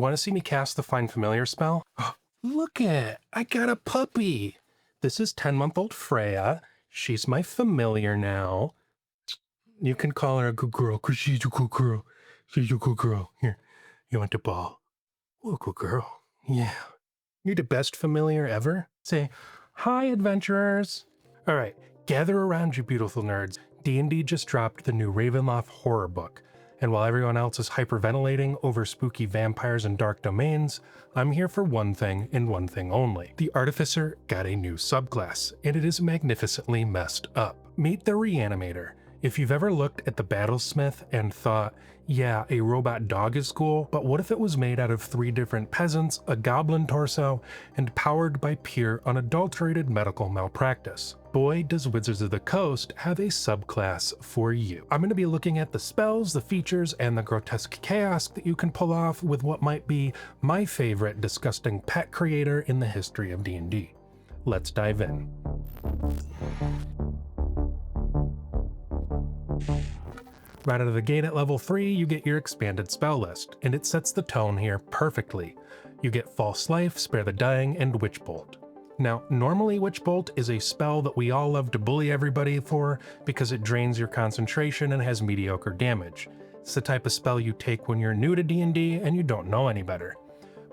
Want to see me cast the Find Familiar spell? Look at, I got a puppy. This is 10-month-old Freya. She's my familiar now. You can call her a good girl, because she's a good girl. She's a good girl. Here, you want the ball? Oh, good girl. Yeah. You're the best familiar ever. Say, hi, adventurers. All right, gather around, you beautiful nerds. D&D just dropped the new Ravenloft Horror book. And while everyone else is hyperventilating over spooky vampires and dark domains, I'm here for one thing and one thing only. The Artificer got a new subclass, and it is magnificently messed up. Meet the Reanimator. If you've ever looked at the Battlesmith and thought, yeah, a robot dog is cool, but what if it was made out of 3 different peasants, a goblin torso, and powered by pure, unadulterated medical malpractice? Boy, does Wizards of the Coast have a subclass for you. I'm going to be looking at the spells, the features, and the grotesque chaos that you can pull off with what might be my favorite disgusting pet creator in the history of D&D. Let's dive in. Right out of the gate at level 3, you get your expanded spell list, and it sets the tone here perfectly. You get False Life, Spare the Dying, and Witch Bolt. Now, normally Witch Bolt is a spell that we all love to bully everybody for because it drains your concentration and has mediocre damage. It's the type of spell you take when you're new to D&D and you don't know any better.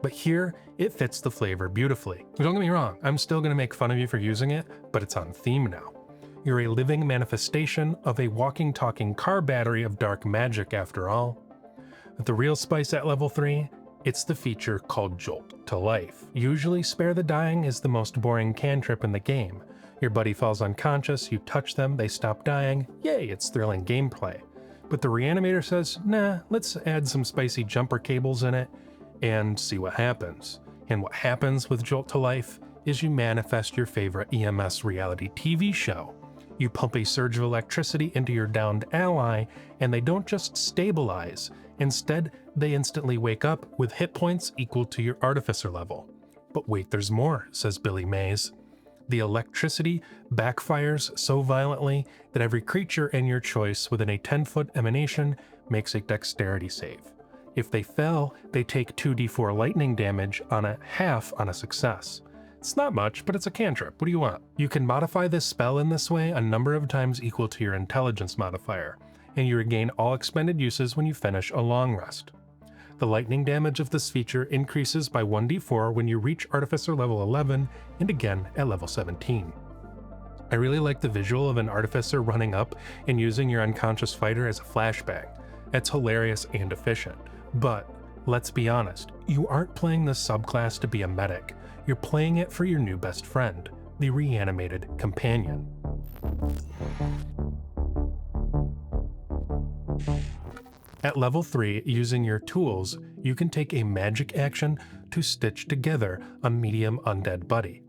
But here, it fits the flavor beautifully. Don't get me wrong, I'm still going to make fun of you for using it, but it's on theme now. You're a living manifestation of a walking, talking car battery of dark magic after all. But the real spice at level 3, it's the feature called Jolt to Life. Usually Spare the Dying is the most boring cantrip in the game. Your buddy falls unconscious, you touch them, they stop dying, yay, it's thrilling gameplay. But the Reanimator says, nah, let's add some spicy jumper cables in it and see what happens. And what happens with Jolt to Life is you manifest your favorite EMS reality TV show. You pump a surge of electricity into your downed ally, and they don't just stabilize. Instead, they instantly wake up with hit points equal to your Artificer level. But wait, there's more, says Billy Mays. The electricity backfires so violently that every creature in your choice within a 10-foot emanation makes a dexterity save. If they fail, they take 2d4 lightning damage on a half on a success. It's not much, but it's a cantrip. What do you want? You can modify this spell in this way a number of times equal to your intelligence modifier, and you regain all expended uses when you finish a long rest. The lightning damage of this feature increases by 1d4 when you reach Artificer level 11 and again at level 17. I really like the visual of an Artificer running up and using your unconscious fighter as a flashbang. It's hilarious and efficient, but let's be honest, you aren't playing this subclass to be a medic. You're playing it for your new best friend, the Reanimated Companion. At level 3, using your tools, you can take a magic action to stitch together a medium undead buddy.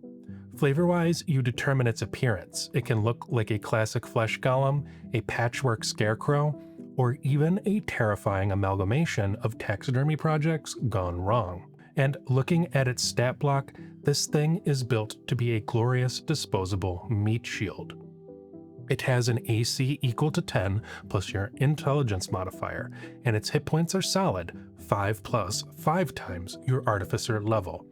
Flavor-wise, you determine its appearance. It can look like a classic flesh golem, a patchwork scarecrow, or even a terrifying amalgamation of taxidermy projects gone wrong. And looking at its stat block, this thing is built to be a glorious disposable meat shield. It has an AC equal to 10 plus your intelligence modifier, and its hit points are solid, 5 plus 5 times your Artificer level.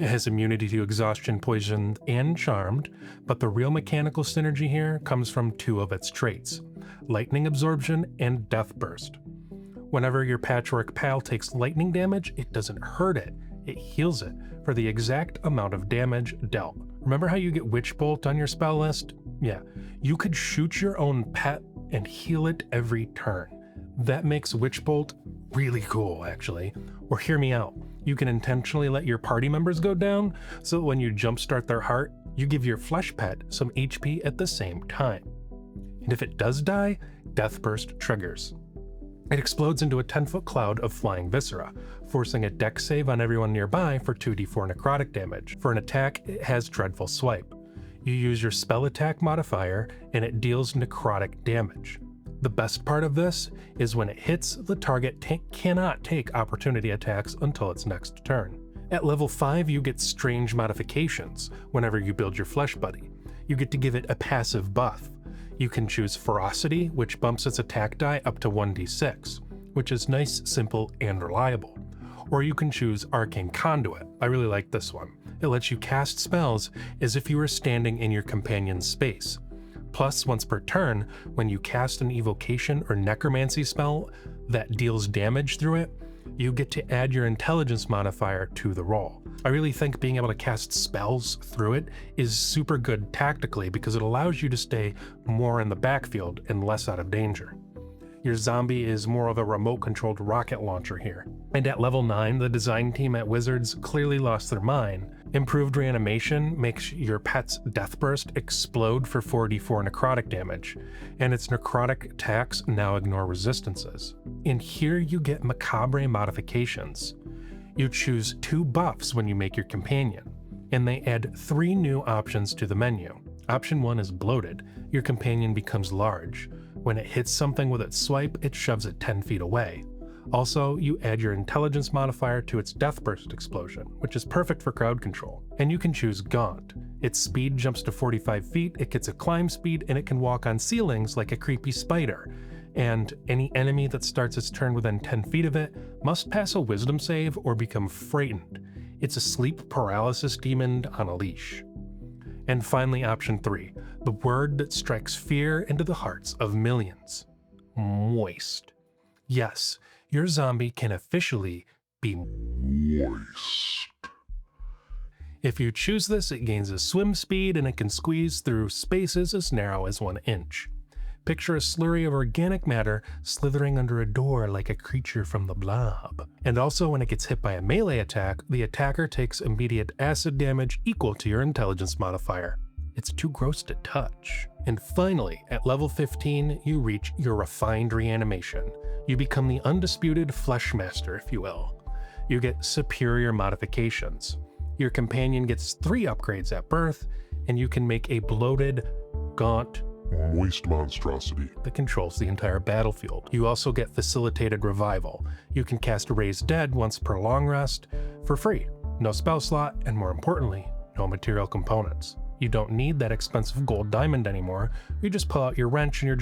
It has immunity to exhaustion, poisoned, and charmed, but the real mechanical synergy here comes from 2 of its traits, lightning absorption and death burst. Whenever your patchwork pal takes lightning damage, it doesn't hurt it, it heals it for the exact amount of damage dealt. Remember how you get Witch Bolt on your spell list? Yeah, you could shoot your own pet and heal it every turn. That makes Witch Bolt really cool, actually. Or hear me out, you can intentionally let your party members go down, so when you jumpstart their heart, you give your flesh pet some HP at the same time. And if it does die, Death Burst triggers. It explodes into a 10-foot cloud of flying viscera, forcing a dex save on everyone nearby for 2d4 necrotic damage. For an attack, it has Dreadful Swipe. You use your spell attack modifier, and it deals necrotic damage. The best part of this is when it hits, the target cannot take opportunity attacks until its next turn. At level 5, you get strange modifications whenever you build your flesh buddy. You get to give it a passive buff. You can choose Ferocity, which bumps its attack die up to 1d6, which is nice, simple, and reliable. or you can choose Arcane Conduit. I really like this one. It lets you cast spells as if you were standing in your companion's space. Plus, once per turn, when you cast an evocation or necromancy spell that deals damage through it, you get to add your intelligence modifier to the roll. I really think being able to cast spells through it is super good tactically because it allows you to stay more in the backfield and less out of danger. Your zombie is more of a remote-controlled rocket launcher here. And at level 9, the design team at Wizards clearly lost their mind. Improved reanimation makes your pet's death burst explode for 4d4 necrotic damage, and its necrotic attacks now ignore resistances. And here you get macabre modifications. You choose 2 buffs when you make your companion, and they add 3 new options to the menu. Option 1 is bloated. Your companion becomes large. When it hits something with its swipe, it shoves it 10 feet away. Also, you add your intelligence modifier to its death burst explosion, which is perfect for crowd control. And you can choose Gaunt. Its speed jumps to 45 feet, it gets a climb speed, and it can walk on ceilings like a creepy spider. And any enemy that starts its turn within 10 feet of it must pass a wisdom save or become frightened. It's a sleep paralysis demon on a leash. And finally, option 3, the word that strikes fear into the hearts of millions. Moist. Yes, your zombie can officially be moist. If you choose this, it gains a swim speed and it can squeeze through spaces as narrow as 1 inch. Picture a slurry of organic matter slithering under a door like a creature from the Blob. And also when it gets hit by a melee attack, the attacker takes immediate acid damage equal to your intelligence modifier. It's too gross to touch. And finally, at level 15, you reach your refined reanimation. You become the undisputed flesh master, if you will. You get superior modifications. Your companion gets 3 upgrades at birth, and you can make a bloated, gaunt, moist monstrosity that controls the entire battlefield. You also get facilitated revival. You can cast Raise Dead once per long rest for free. No spell slot, and more importantly, no material components. You don't need that expensive gold diamond anymore. You just pull out your wrench and your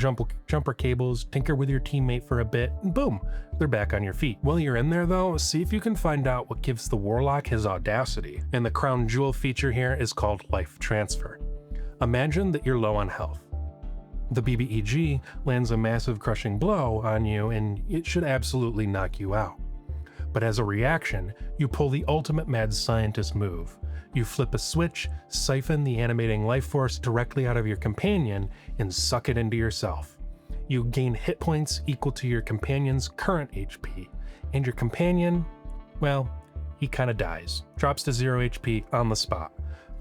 jumper cables, tinker with your teammate for a bit, and boom, they're back on your feet. While you're in there though, see if you can find out what gives the warlock his audacity. And the crown jewel feature here is called Life Transfer. Imagine that you're low on health. The BBEG lands a massive crushing blow on you and it should absolutely knock you out. But as a reaction, you pull the ultimate mad scientist move. You flip a switch, siphon the animating life force directly out of your companion, and suck it into yourself. You gain hit points equal to your companion's current HP, and your companion, well, he kinda dies. Drops to 0 HP on the spot.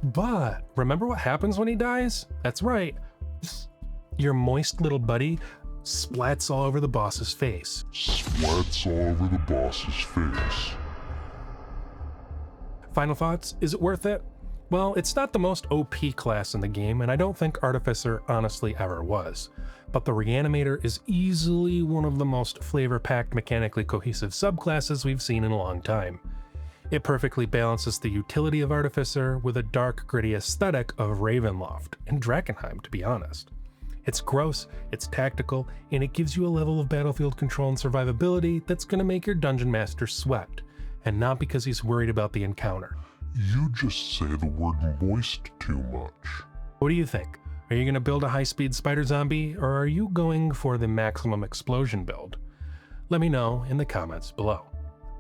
But remember what happens when he dies? That's right. Your moist little buddy splats all over the boss's face. Splats all over the boss's face. Final thoughts? Is it worth it? Well, it's not the most OP class in the game, and I don't think Artificer honestly ever was. But the Reanimator is easily one of the most flavor-packed, mechanically cohesive subclasses we've seen in a long time. It perfectly balances the utility of Artificer with a dark, gritty aesthetic of Ravenloft, and Drakkenheim, to be honest. It's gross, it's tactical, and it gives you a level of battlefield control and survivability that's gonna make your dungeon master sweat, and not because he's worried about the encounter. You just say the word moist too much. What do you think? Are you gonna build a high-speed spider zombie, or are you going for the maximum explosion build? Let me know in the comments below.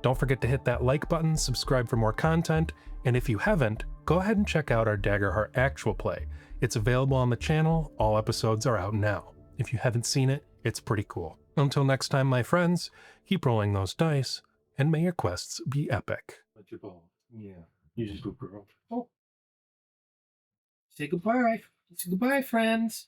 Don't forget to hit that like button, subscribe for more content, and if you haven't, go ahead and check out our Daggerheart actual play. It's available on the channel, all episodes are out now. If you haven't seen it, it's pretty cool. Until next time, my friends, keep rolling those dice, and may your quests be epic. Let your ball. Yeah. You just go girl. Oh. Say goodbye. Say goodbye, friends.